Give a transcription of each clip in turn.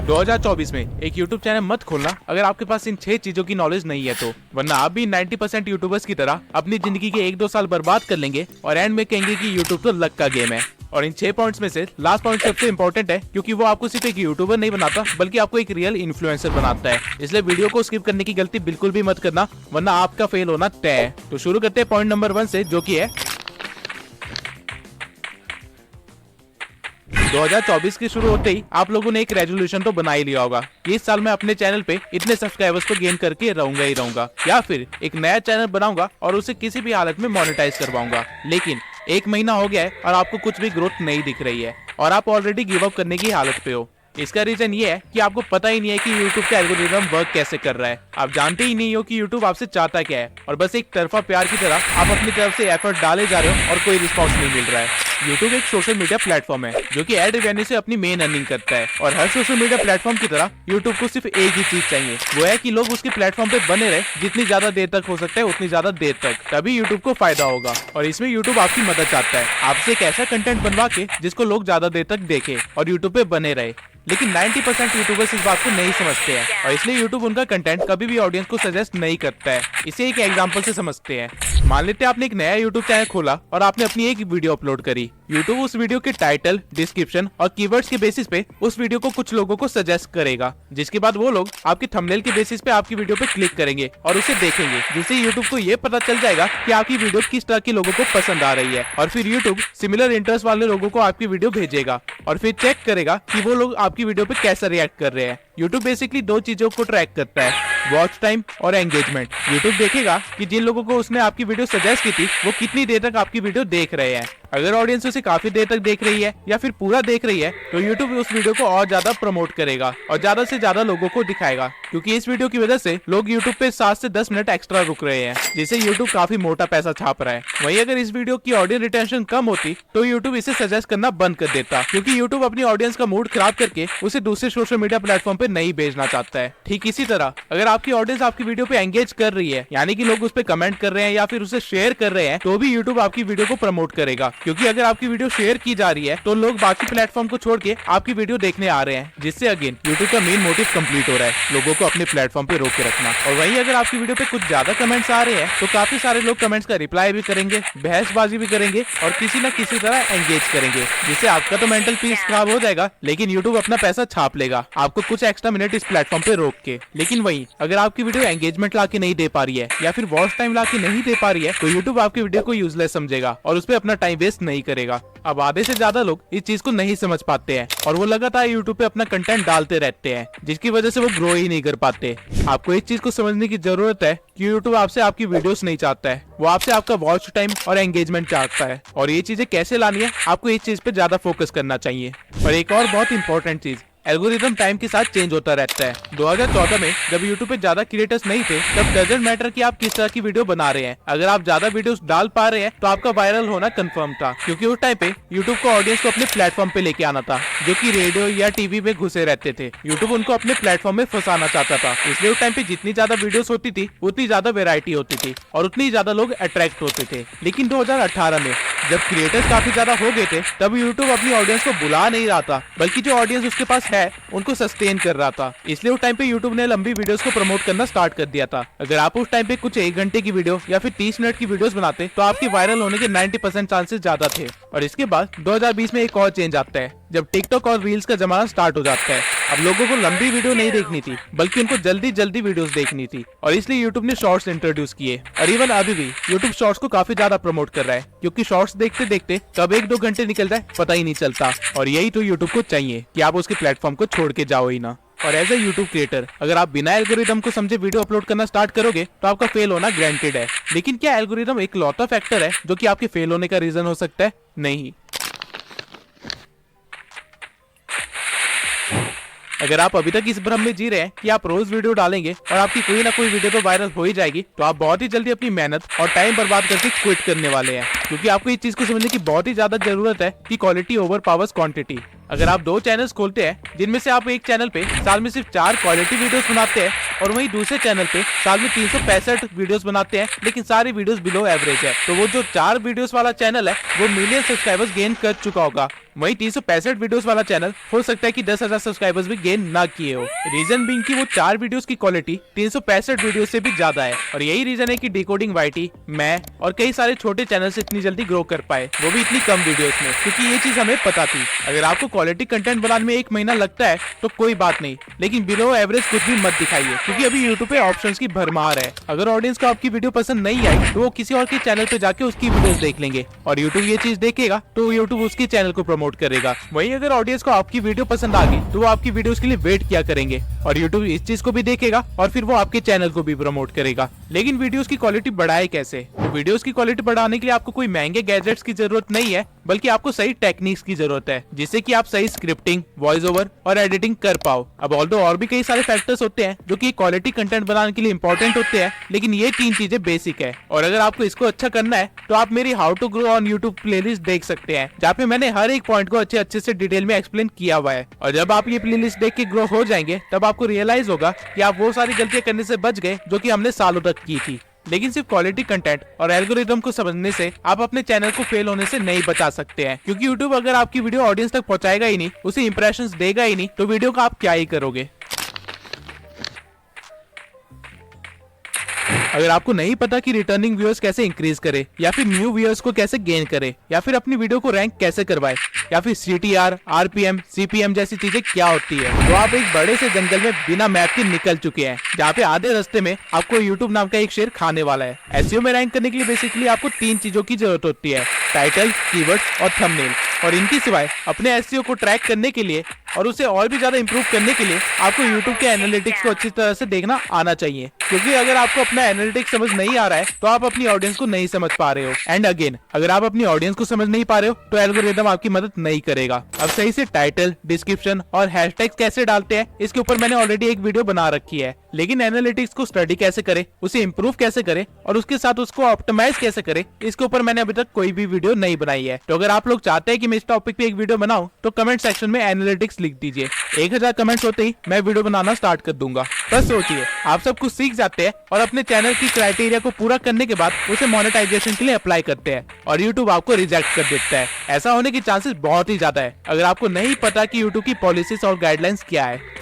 2024 में एक YouTube channel मत खोलना अगर आपके पास इन 6 चीजों की नॉलेज नहीं है तो, वरना आप भी 90% यूट्यूबर्स की तरह अपनी जिंदगी के 1-2 साल बर्बाद कर लेंगे और एंड में कहेंगे कि यूट्यूब तो लक का गेम है। और इन 6 पॉइंट्स में से लास्ट पॉइंट सबसे इंपॉर्टेंट है, क्योंकि वो आपको सिर्फ एक यूट्यूबर नहीं बनाता बल्कि आपको एक रियल इन्फ्लुएंसर बनाता है। इसलिए वीडियो को स्किप करने की गलती बिल्कुल भी मत करना, वरना आपका फेल होना तय है। तो शुरू करते हैं पॉइंट नंबर 1 से, जो की है 2024 की शुरू होते ही आप लोगों ने एक रेजोल्यूशन तो बना ही लिया होगा कि इस साल मैं अपने चैनल पे इतने सब्सक्राइबर्स को गेन करके रहूंगा ही रहूंगा, या फिर एक नया चैनल बनाऊंगा और उसे किसी भी हालत में मोनेटाइज करवाऊंगा। लेकिन 1 महीना हो गया है और आपको कुछ भी ग्रोथ नहीं दिख रही है और आप ऑलरेडी गिव अप करने की हालत पे हो। इसका रीजन ये है कि आपको पता ही नहीं है कि YouTube का एल्गोरिथम वर्क कैसे कर रहा है। आप जानते ही नहीं हो कि YouTube आपसे चाहता क्या है और बस एक तरफा प्यार की तरह आप अपनी तरफ से एफर्ट डाले जा रहे हो और कोई रिस्पॉन्स नहीं मिल रहा है। YouTube एक सोशल मीडिया प्लेटफॉर्म है जो कि एड रेवेन्यू से अपनी मेन अर्निंग करता है, और हर सोशल मीडिया प्लेटफॉर्म की तरह YouTube को सिर्फ एक ही चीज चाहिए, वो है कि लोग उसके प्लेटफॉर्म पे बने रहे जितनी ज्यादा देर तक हो सकता है उतनी ज्यादा देर तक, तभी YouTube को फायदा होगा। और इसमें YouTube आपकी मदद चाहता है, आपसे एक ऐसा कंटेंट बनवा के जिसको लोग ज्यादा देर तक देखे और YouTube पे बने रहे। लेकिन 90% यूट्यूबर्स इस बात को नहीं समझते हैं और इसलिए YouTube उनका कंटेंट कभी भी ऑडियंस को सजेस्ट नहीं करता है। इसे एक एग्जांपल से समझते हैं। मान लेते हैं आपने एक नया YouTube चैनल खोला और आपने अपनी एक वीडियो अपलोड करी। YouTube उस वीडियो के टाइटल, डिस्क्रिप्शन और कीवर्ड्स के बेसिस पे उस वीडियो को कुछ लोगों को सजेस्ट करेगा, जिसके बाद वो लोग आपके थंबनेल के बेसिस पे आपकी वीडियो पे क्लिक करेंगे और उसे देखेंगे, जिससे YouTube को ये पता चल जाएगा कि आपकी वीडियो किस तरह के लोगों को पसंद आ रही है। और फिर YouTube सिमिलर इंटरेस्ट वाले लोगों को आपकी वीडियो भेजेगा और फिर चेक करेगा कि वो लोग आपकी वीडियो पे कैसा रिएक्ट कर रहे हैं। YouTube बेसिकली 2 चीजों को ट्रैक करता है, वॉच टाइम और एंगेजमेंट। YouTube देखेगा कि जिन लोगों को उसने आपकी वीडियो सजेस्ट की थी वो कितनी देर तक आपकी वीडियो देख रहे हैं। अगर ऑडियंस उसे काफी देर तक देख रही है या फिर पूरा देख रही है तो YouTube उस वीडियो को और ज्यादा प्रमोट करेगा और ज्यादा से ज्यादा लोगों को दिखाएगा, क्योंकि इस वीडियो की वजह से लोग YouTube पे 7 से 10 मिनट एक्स्ट्रा रुक रहे हैं, जिससे YouTube काफी मोटा पैसा छाप रहा है। वहीं अगर इस वीडियो की ऑडियंस रिटेंशन कम होती तो YouTube इसे सजेस्ट करना बंद कर देता, क्योंकि YouTube अपनी ऑडियंस का मूड खराब करके उसे दूसरे सोशल मीडिया प्लेटफॉर्म पे नहीं भेजना चाहता है। ठीक इसी तरह अगर आपकी ऑडियंस आपकी वीडियो पे एंगेज कर रही है, यानी कि लोग उस पे कमेंट कर रहे हैं या फिर उसे शेयर कर रहे हैं, तो भी YouTube आपकी वीडियो को प्रमोट करेगा, क्योंकि अगर आपकी वीडियो शेयर की जा रही है तो लोग बाकी प्लेटफॉर्म को छोड़ के आपकी वीडियो देखने आ रहे हैं, जिससे अगेन YouTube का मेन मोटिव कंप्लीट हो रहा है, लोगों को अपने प्लेटफॉर्म पे रोक के रखना। और वहीं अगर आपकी वीडियो पे कुछ ज्यादा कमेंट्स आ रहे हैं तो काफी सारे लोग कमेंट्स का रिप्लाई भी करेंगे, बहसबाजी भी करेंगे और किसी न किसी तरह एंगेज करेंगे, जिससे आपका तो मेंटल पीस खराब हो जाएगा, लेकिन YouTube अपना पैसा छाप लेगा आपको कुछ एक्स्ट्रा मिनट इस प्लेटफॉर्म पे रोक के। लेकिन वहीं अगर आपकी वीडियो एंगेजमेंट ला के नहीं दे पा रही है या फिर वॉच टाइम ला के नहीं दे पा रही है तो YouTube आपकी वीडियो को यूजलेस समझेगा और उस पर अपना टाइम वेस्ट नहीं करेगा। अब आधे से ज्यादा लोग इस चीज को नहीं समझ पाते हैं और वो लगातार YouTube पे अपना कंटेंट डालते रहते हैं, जिसकी वजह से वो ग्रो ही नहीं कर पाते। आपको इस चीज को समझने की जरूरत है कि YouTube आपसे आपकी वीडियोस नहीं चाहता है, वो आपसे आपका वॉच टाइम और एंगेजमेंट चाहता है। और ये चीजें कैसे लानी है, आपको इस चीज पे ज्यादा फोकस करना चाहिए। और एक और बहुत इंपॉर्टेंट चीज, एल्गोरिथम टाइम के साथ चेंज होता रहता है। 2014 में जब YouTube पे ज्यादा क्रिएटर्स नहीं थे तब डजंट मैटर कि आप किस तरह की वीडियो बना रहे हैं, अगर आप ज्यादा वीडियोस डाल पा रहे हैं तो आपका वायरल होना कंफर्म था, क्योंकि उस टाइम पे YouTube को ऑडियंस को अपने प्लेटफॉर्म पे लेके आना था, जो कि रेडियो या टीवी में घुसे रहते थे। YouTube उनको अपने प्लेटफॉर्म में फंसाना चाहता था, इसलिए उस टाइम पे जितनी ज्यादा वीडियोस होती थी उतनी ज्यादा वेरायटी होती थी और उतनी ज्यादा लोग अट्रैक्ट होते थे। लेकिन 2018 में जब क्रिएटर्स काफी ज्यादा हो गए थे तब YouTube अपनी ऑडियंस को बुला नहीं रहा था, बल्कि जो ऑडियंस उसके पास है उनको सस्टेन कर रहा था। इसलिए उस टाइम पे YouTube ने लंबी वीडियोस को प्रमोट करना स्टार्ट कर दिया था। अगर आप उस टाइम पे कुछ 1 घंटे की वीडियो या फिर 30 मिनट की वीडियोस बनाते तो आपके वायरल होने के 90% चांसेस ज्यादा थे। और इसके बाद 2020 में एक और चेंज आता है जब टिकटॉक और रील्स का जमाना स्टार्ट हो जाता है। अब लोगों को लंबी वीडियो नहीं देखनी थी, बल्कि उनको जल्दी जल्दी वीडियोस देखनी थी, और इसलिए YouTube ने शॉर्ट्स इंट्रोड्यूस किए। और इवन अभी भी YouTube शॉर्ट्स को काफी ज्यादा प्रमोट कर रहा है, क्योंकि शॉर्ट्स देखते देखते कब 1-2 घंटे निकल जाए पता ही नहीं चलता। और यही तो YouTube को चाहिए कि आप उसके प्लेटफॉर्म को छोड़ के जाओ ही ना। और एज ए यूट्यूब क्रिएटर अगर आप बिना एल्गोरिदम को समझे वीडियो अपलोड करना स्टार्ट करोगे तो आपका फेल होना ग्रांटेड है। लेकिन क्या एल्गोरिदम एक लौता फैक्टर है जो कि आपके फेल होने का रीजन हो सकता है? नहीं। अगर आप अभी तक इस भ्रम में जी रहे हैं कि आप रोज वीडियो डालेंगे और आपकी कोई ना कोई वीडियो तो वायरल हो ही जाएगी, तो आप बहुत ही जल्दी अपनी मेहनत और टाइम बर्बाद करके क्विट करने वाले हैं, क्योंकि आपको इस चीज को समझने की बहुत ही ज्यादा जरूरत है कि क्वालिटी ओवर पावर्स क्वांटिटी। अगर आप 2 चैनल्स खोलते हैं जिनमें से आप एक चैनल पे साल में सिर्फ 4 क्वालिटी वीडियोस बनाते हैं और वहीं दूसरे चैनल पे साल में 365 वीडियोस बनाते हैं लेकिन सारी वीडियोस बिलो एवरेज है, तो वो जो 4 वीडियोस वाला चैनल है वो मिलियन सब्सक्राइबर्स गेन कर चुका होगा। वहीं 365 वीडियोस वाला चैनल हो सकता है कि 10,000 सब्सक्राइबर्स भी गेन ना किए हो। रीजन बीइंग कि वो 4 वीडियोस की क्वालिटी 365 वीडियोस से भी ज्यादा है और यही रीजन है कि डिकोडिंग वाईटी, मैं और कई सारे छोटे चैनल से इतनी जल्दी ग्रो कर पाए, वो भी इतनी कम वीडियोस में, क्योंकि ये चीज हमें पता थी। अगर आपको क्वालिटी कंटेंट बनाने में 1 महीना लगता है तो कोई बात नहीं, लेकिन बिलो एवरेज कुछ भी मत दिखाइए, क्योंकि अभी यूट्यूब पे ऑप्शंस की भरमार है। अगर ऑडियंस को आपकी वीडियो पसंद नहीं आई तो वो किसी और के चैनल पे जाके उसकी वीडियोस देख लेंगे और यूट्यूब ये चीज देखेगा तो यूट्यूब उसके चैनल को प्रमोट करेगा। वहीं अगर ऑडियंस को आपकी वीडियो पसंद आ गई तो वो आपकी वीडियोस के लिए वेट किया करेंगे और यूट्यूब इस चीज को भी देखेगा और फिर वो आपके चैनल को भी प्रमोट करेगा। लेकिन वीडियोस की क्वालिटी बढ़ाए कैसे? तो वीडियोस की क्वालिटी बढ़ाने के लिए आपको कोई महंगे गैजेट्स की जरूरत नहीं है, बल्कि आपको सही टेक्निक्स की जरूरत है, जिससे कि आप सही स्क्रिप्टिंग, वॉइस ओवर और एडिटिंग कर पाओ। अब ऑल्दो और भी कई सारे फैक्टर्स होते हैं जो कि क्वालिटी कंटेंट बनाने के लिए इंपॉर्टेंट होते हैं, लेकिन ये 3 चीजें बेसिक है। और अगर आपको इसको अच्छा करना है तो आप मेरी how to grow on YouTube playlist देख सकते हैं, जहाँ पे मैंने हर एक पॉइंट को अच्छे से डिटेल में एक्सप्लेन किया हुआ है। और जब आप ये प्लेलिस्ट देख के ग्रो हो जाएंगे तब आपको रियलाइज होगा कि आप वो सारी गलतियां करने से बच गए जो कि हमने सालों तक की थी। लेकिन सिर्फ क्वालिटी कंटेंट और एल्गोरिदम को समझने से आप अपने चैनल को फेल होने से नहीं बचा सकते हैं, क्योंकि यूट्यूब अगर आपकी वीडियो ऑडियंस तक पहुंचाएगा ही नहीं, उसे इंप्रेशंस देगा ही नहीं, तो वीडियो का आप क्या ही करोगे। अगर आपको नहीं पता कि रिटर्निंग व्यूअर्स कैसे इंक्रीज करे, या फिर न्यू व्यूअर्स को कैसे गेन करे, या फिर अपनी वीडियो को रैंक कैसे करवाए, या फिर CTR, RPM, CPM जैसी चीजें क्या होती है, तो आप एक बड़े से जंगल में बिना मैप के निकल चुके हैं, जहाँ पे आधे रास्ते में आपको YouTube नाम का एक शेर खाने वाला है। SEO में रैंक करने के लिए बेसिकली आपको 3 चीजों की जरूरत होती है: टाइटल, कीवर्ड्स और थंबनेल। और इनके सिवाय अपने SEO को ट्रैक करने के लिए और उसे और भी ज्यादा इंप्रूव करने के लिए आपको YouTube के एनालिटिक्स को अच्छी तरह से देखना आना चाहिए, क्योंकि अगर आपको अपना एनालिटिक्स समझ नहीं आ रहा है तो आप अपनी ऑडियंस को नहीं समझ पा रहे हो। एंड अगेन, अगर आप अपनी ऑडियंस को समझ नहीं पा रहे हो तो एल्गोरिदम आपकी मदद नहीं करेगा। अब सही से टाइटल, डिस्क्रिप्शन और हैशटैग्स कैसे डालते हैं, इसके ऊपर मैंने ऑलरेडी एक वीडियो बना रखी है। लेकिन एनालिटिक्स को स्टडी कैसे करे, उसे इंप्रूव कैसे करे और उसके साथ उसको ऑप्टिमाइज कैसे करे, इसके ऊपर मैंने अभी तक कोई भी वीडियो नहीं बनाई है। तो अगर आप लोग चाहते हैं कि मैं इस टॉपिक पे एक वीडियो बनाऊं तो कमेंट सेक्शन में एनालिटिक्स लिख दीजिए। 1000 कमेंट्स होते ही मैं वीडियो बनाना स्टार्ट कर दूंगा। बस सोचिए, आप सब कुछ सीख जाते हैं और अपने चैनल की क्राइटेरिया को पूरा करने के बाद उसे मोनेटाइजेशन के लिए अप्लाई करते हैं और यूट्यूब आपको रिजेक्ट कर देता है। ऐसा होने के चांसेस बहुत ही ज्यादा है अगर आपको नहीं पता कि यूट्यूब की पॉलिसीज और गाइडलाइंस क्या है।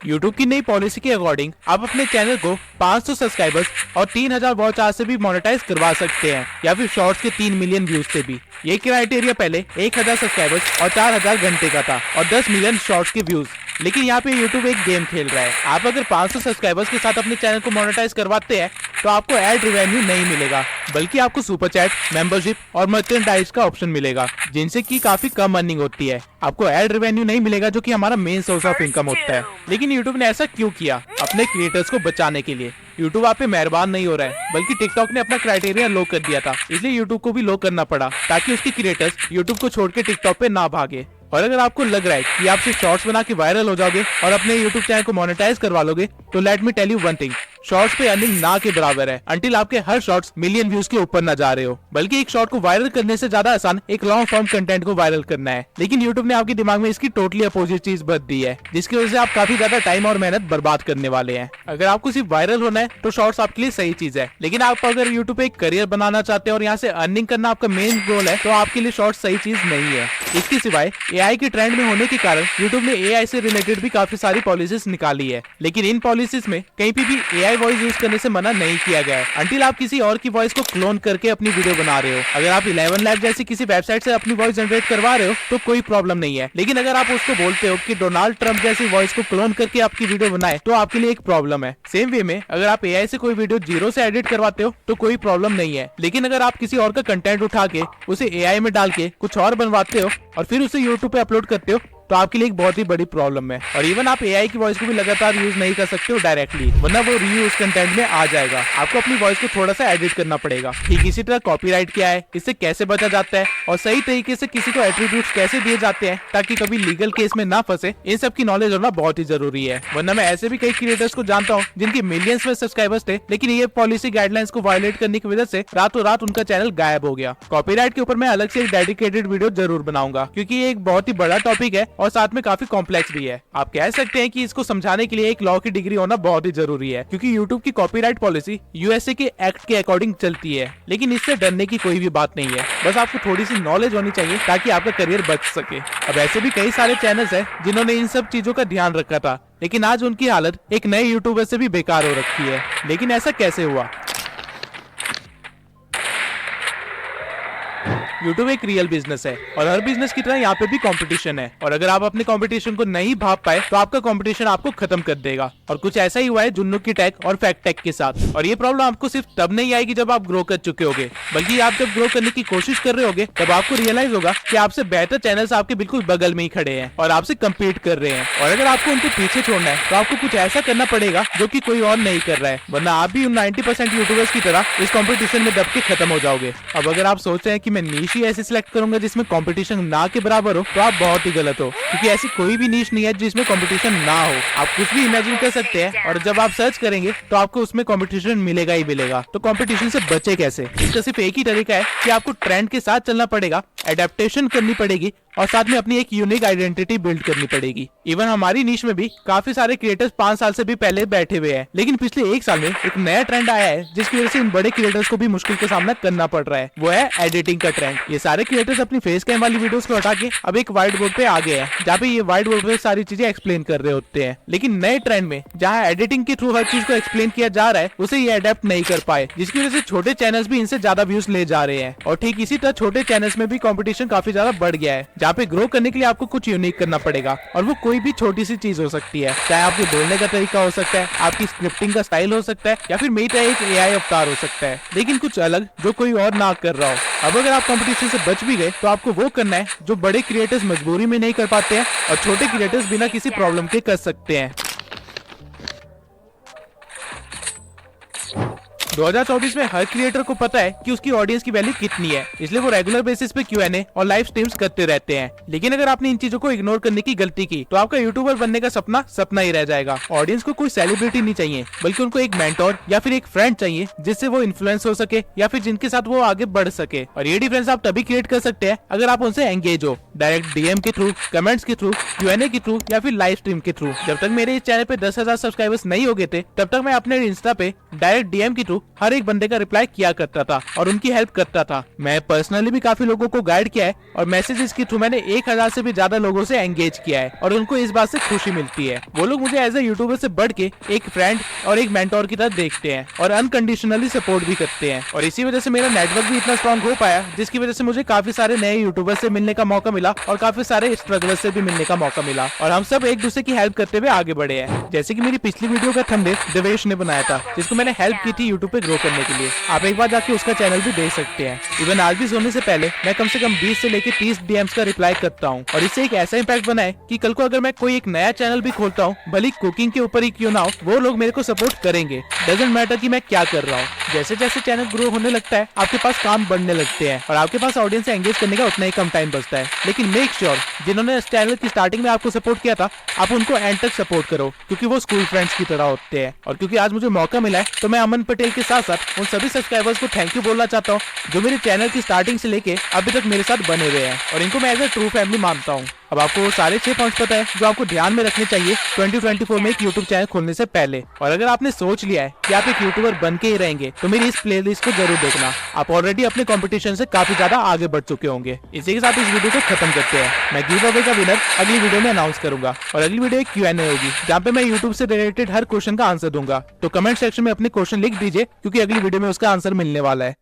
YouTube की नई पॉलिसी के अकॉर्डिंग आप अपने चैनल को 500 सब्सक्राइबर्स और 3000 वॉच आवर से भी मोनेटाइज करवा सकते हैं, या फिर शॉर्ट्स के 3 मिलियन व्यूज से भी। ये क्राइटेरिया पहले 1000 सब्सक्राइबर्स और 4000 घंटे का था और 10 मिलियन शॉर्ट्स के व्यूज। लेकिन यहाँ पे YouTube एक गेम खेल रहा है। आप अगर 500 सब्सक्राइबर्स के साथ अपने चैनल को मोनेटाइज करवाते हैं तो आपको एड रेवेन्यू नहीं मिलेगा, बल्कि आपको सुपर चैट, मेंबरशिप और मर्चेंडाइज का ऑप्शन मिलेगा, जिनसे कि काफी कम अर्निंग होती है। आपको एड रेवेन्यू नहीं मिलेगा, जो कि हमारा मेन सोर्स ऑफ इनकम होता है। लेकिन YouTube ने ऐसा क्यों किया? अपने क्रिएटर्स को बचाने के लिए। YouTube आप पे मेहरबान नहीं हो रहा है, बल्कि TikTok ने अपना क्राइटेरिया लो कर दिया था, इसलिए YouTube को भी लो करना पड़ा, ताकि उसकी क्रिएटर्स YouTube को छोड़ के TikTok पे ना भागे। और अगर आपको लग रहा है कि आप सिर्फ शॉर्ट्स बना के वायरल हो जाओगे और अपने YouTube चैनल को मोनेटाइज करवा लोगे, तो let me tell you one thing, shorts पे अर्निंग ना के बराबर है, अंटिल आपके हर शॉर्ट्स मिलियन व्यूज के ऊपर ना जा रहे हो। बल्कि एक शॉर्ट को वायरल करने से ज्यादा आसान एक लॉन्ग फॉर्म कंटेंट को वायरल करना है। लेकिन YouTube ने आपके दिमाग में इसकी टोटली अपोजिट चीज भर दी है, जिसकी वजह से आप काफी ज्यादा टाइम और मेहनत बर्बाद करने वाले हैं। अगर आपको सिर्फ वायरल होना है तो शॉर्ट्स आपके लिए सही चीज है, लेकिन आप अगर YouTube पे एक करियर बनाना चाहते हैं और यहाँ से अर्निंग करना आपका मेन गोल है, तो आपके लिए शॉर्ट्स सही चीज नहीं है। इसके सिवाय AI के ट्रेंड में होने के कारण YouTube ने AI से रिलेटेड भी काफी सारी पॉलिसीज निकाली है, लेकिन इन पॉलिसीज में कहीं पे भी AI वॉइस यूज करने से मना नहीं किया गया है, अंटिल आप किसी और की वॉइस को क्लोन करके अपनी वीडियो बना रहे हो। अगर आप 11 लैब जैसी किसी वेबसाइट से अपनी वॉइस जनरेट करवा रहे हो तो कोई प्रॉब्लम नहीं है, लेकिन अगर आप उसको बोलते हो कि डोनाल्ड ट्रंप जैसी वॉइस को क्लोन करके आपकी वीडियो बनाए, तो आपके लिए एक प्रॉब्लम है। सेम वे में अगर आप AI से कोई वीडियो 0 से एडिट करवाते हो तो कोई प्रॉब्लम नहीं है, लेकिन अगर आप किसी और का कंटेंट उठा के उसे AI में डाल के कुछ और बनवाते हो और फिर उसे YouTube पे अपलोड करते हो, तो आपके लिए एक बहुत ही बड़ी प्रॉब्लम है। और इवन आप एआई की वॉइस को भी लगातार यूज नहीं कर सकते हो डायरेक्टली, वरना वो रीयूज कंटेंट में आ जाएगा। आपको अपनी वॉइस को थोड़ा सा एडिट करना पड़ेगा। ठीक इसी तरह कॉपीराइट क्या है, इससे कैसे बचा जाता है और सही तरीके से किसी को एट्रीब्यूट्स कैसे दिए जाते हैं ताकि कभी लीगल केस में ना फंसे, इन सब की नॉलेज होना बहुत ही जरूरी है। वरना मैं ऐसे भी कई क्रिएटर्स को जानता हूँ जिनके मिलियंस में सब्सक्राइबर्स थे, लेकिन ये पॉलिसी गाइडलाइंस को वायलेट करने की वजह से रातों रात उनका चैनल गायब हो गया। कॉपीराइट के ऊपर मैं अलग से एक डेडिकेटेड वीडियो जरूर बनाऊंगा, क्योंकि ये एक बहुत ही बड़ा टॉपिक है और साथ में काफी कॉम्प्लेक्स भी है। आप कह सकते हैं कि इसको समझाने के लिए एक लॉ की डिग्री होना बहुत ही जरूरी है, क्योंकि यूट्यूब की कॉपीराइट पॉलिसी यूएसए के एक्ट के अकॉर्डिंग चलती है। लेकिन इससे डरने की कोई भी बात नहीं है, बस आपको थोड़ी सी नॉलेज होनी चाहिए ताकि आपका करियर बच सके। अब ऐसे भी कई सारे चैनल्स हैं जिन्होंने इन सब चीजों का ध्यान रखा था, लेकिन आज उनकी हालत एक नए यूट्यूबर से भी बेकार हो रखी है। लेकिन ऐसा कैसे हुआ? यूट्यूब एक रियल बिजनेस है और हर बिजनेस की तरह यहाँ पे भी कंपटीशन है, और अगर आप अपने कंपटीशन को नहीं भाप पाए तो आपका कंपटीशन आपको खत्म कर देगा। और कुछ ऐसा ही हुआ है जुन्नू की टेक और फैक्ट टेक के साथ। और ये प्रॉब्लम आपको सिर्फ तब नहीं आएगी जब आप ग्रो कर चुके होगे, बल्कि आप जब ग्रो करने की कोशिश कर रहे होगे तब आपको रियलाइज होगा कि आपसे बेहतर चैनल्स आपके बिल्कुल बगल में ही खड़े हैं और आपसे कम्पीट कर रहे हैं। और अगर आपको उनके पीछे छोड़ना है तो आपको कुछ ऐसा करना पड़ेगा जो कि कोई और नहीं कर रहा है, वरना आप भी उन 90% यूट्यूबर्स की तरह इस कंपटीशन में दब के खत्म हो जाओगे। अब अगर आप सोच रहे हैं कि मैं नीश ही ऐसी सिलेक्ट करूंगा जिसमें कंपटीशन ना के बराबर हो, तो आप बहुत ही गलत हो, क्योंकि ऐसी कोई भी नीश नहीं है जिसमें कंपटीशन ना हो। आप कुछ भी इमेजिन कर सकते हैं और जब आप सर्च करेंगे तो आपको उसमें कंपटीशन मिलेगा ही मिलेगा। तो कंपटीशन से बचे कैसे? इसका सिर्फ एक ही तरीका है कि आपको ट्रेंड के साथ चलना पड़ेगा, एडेप्टेशन करनी पड़ेगी और साथ में अपनी एक यूनिक आइडेंटिटी बिल्ड करनी पड़ेगी। इवन हमारी नीश में भी काफी सारे क्रिएटर्स 5 साल से भी पहले बैठे हुए हैं, लेकिन पिछले 1 साल में एक नया ट्रेंड आया है जिसकी वजह से इन बड़े क्रिएटर्स को भी मुश्किल का सामना करना पड़ रहा है। वो है एडिटिंग का ट्रेंड। ये सारे क्रिएटर्स अपनी फेस कैम वाली वीडियोस को हटा के अब एक व्हाइट बोर्ड पे आ गए हैं, जहाँ पे ये व्हाइट बोर्ड पे सारी चीजें एक्सप्लेन कर रहे होते हैं। लेकिन नए ट्रेंड में जहाँ एडिटिंग के थ्रू हर चीज को एक्सप्लेन किया जा रहा है, उसे ये अडेप्ट नहीं कर पाए, जिसकी वजह से छोटे चैनल्स भी इनसे ज्यादा व्यूज ले जा रहे हैं। और ठीक इसी तरह छोटे चैनल्स में भी कॉम्पिटिशन काफी ज्यादा बढ़ गया है, जहाँ पे ग्रो करने के लिए आपको कुछ यूनिक करना पड़ेगा। और वो कोई भी छोटी सी चीज हो सकती है, चाहे आपके बोलने का तरीका हो सकता है, आपकी स्क्रिप्टिंग का स्टाइल हो सकता है, या फिर मेरी तरह एक एआई अवतार हो सकता है, लेकिन कुछ अलग जो कोई और ना कर रहा हो। अब अगर आप कंपटीशन से बच भी गए तो आपको वो करना है जो बड़े क्रिएटर्स मजबूरी में नहीं कर पाते हैं और छोटे क्रिएटर्स बिना किसी प्रॉब्लम के कर सकते हैं। 2024 में हर क्रिएटर को पता है कि उसकी ऑडियंस की वैल्यू कितनी है, इसलिए वो रेगुलर बेसिस पे Q&A और लाइव स्ट्रीम्स करते रहते हैं। लेकिन अगर आपने इन चीजों को इग्नोर करने की गलती की तो आपका यूट्यूबर बनने का सपना सपना ही रह जाएगा। ऑडियंस को कोई सेलिब्रिटी नहीं चाहिए, बल्कि उनको एक मेंटोर या फिर एक फ्रेंड चाहिए जिससे वो इन्फ्लुएंस हो सके या फिर जिनके साथ वो आगे बढ़ सके। और ये डिफरेंस आप तभी क्रिएट कर सकते हैं अगर आप उनसे एंगेज हो, डायरेक्ट डीएम के थ्रू, कमेंट्स के थ्रू, Q&A के थ्रू या फिर लाइव स्ट्रीम के थ्रू। जब तक मेरे इस चैनल पे 10,000 सब्सक्राइबर्स नहीं हो गए थे, तब तक मैं अपने इंस्टा पे डायरेक्ट डीएम के थ्रू हर एक बंदे का रिप्लाई किया करता था और उनकी हेल्प करता था। मैं पर्सनली भी काफी लोगों को गाइड किया है और मैसेजेस के थ्रू मैंने 1000 से भी ज्यादा लोगों से एंगेज किया है और उनको इस बात से खुशी मिलती है। वो लोग मुझे एज ए यूट्यूबर से बढ़ के एक फ्रेंड और एक मेंटोर की तरह देखते हैं और अनकंडीशनली सपोर्ट भी करते हैं। और इसी वजह से मेरा नेटवर्क भी इतना स्ट्रॉन्ग हो पाया, जिसकी वजह से मुझे काफी सारे नए यूट्यूबर से मिलने का मौका मिला और काफी सारे स्ट्रगलर से भी मिलने का मौका मिला और हम सब एक दूसरे की हेल्प करते हुए आगे बढ़े हैं। जैसे कि मेरी पिछली वीडियो का थंबनेल देवेश ने बनाया था, जिसको मैंने हेल्प की थी यूट्यूब पे ग्रो करने के लिए। आप एक बार जाके उसका चैनल भी देख सकते हैं। इवन आज भी सोने से पहले मैं कम से कम 20 से लेकर 30 डीएम्स का रिप्लाई करता हूँ और इससे एक ऐसा इम्पैक्ट बना है कि कल को अगर मैं कोई एक नया चैनल भी खोलता हूँ, भले कुकिंग के ऊपर ही क्यों ना हो, वो लोग मेरे को सपोर्ट करेंगे। डजंट मैटर कि मैं क्या कर रहा हूँ। जैसे जैसे चैनल ग्रो होने लगता है, आपके पास काम बढ़ने लगते हैं और आपके पास ऑडियंस से एंगेज करने का उतना ही कम टाइम बचता है। लेकिन मेक श्योर जिन्होंने इस चैनल की स्टार्टिंग में आपको सपोर्ट किया था, आप उनको एंड तक सपोर्ट करो, क्योंकि वो स्कूल फ्रेंड्स की तरह होते हैं। और क्योंकि आज मुझे मौका मिला है, तो मैं अमन पटेल के साथ साथ उन सभी सब्सक्राइबर्स को थैंक यू बोलना चाहता हूँ जो मेरे चैनल की स्टार्टिंग से लेके अभी तक मेरे साथ बने हुए हैं और इनको मैं एज ए ट्रू फैमिली मानता हूँ। अब आपको वो सारे 6 पॉइंट्स पता है जो आपको ध्यान में रखने चाहिए 2024 में एक यूट्यूब चैनल खोलने से पहले। और अगर आपने सोच लिया है कि आप एक यूट्यूबर बन के ही रहेंगे, तो मेरी इस प्लेलिस्ट को जरूर देखना। आप ऑलरेडी अपने कंपटीशन से काफी ज्यादा आगे बढ़ चुके होंगे। इसी के साथ इस वीडियो को खत्म करते हैं। मैं गिव अवे का विनर अगली वीडियो में अनाउंस करूंगा और अगली वीडियो एक Q&A होगी, जहाँ पे मैं यूट्यूब से रिलेटेड हर क्वेश्चन का आंसर दूंगा। तो कमेंट सेक्शन में अपने क्वेश्चन लिख दीजिए, क्योंकि अगली वीडियो में उसका आंसर मिलने वाला है।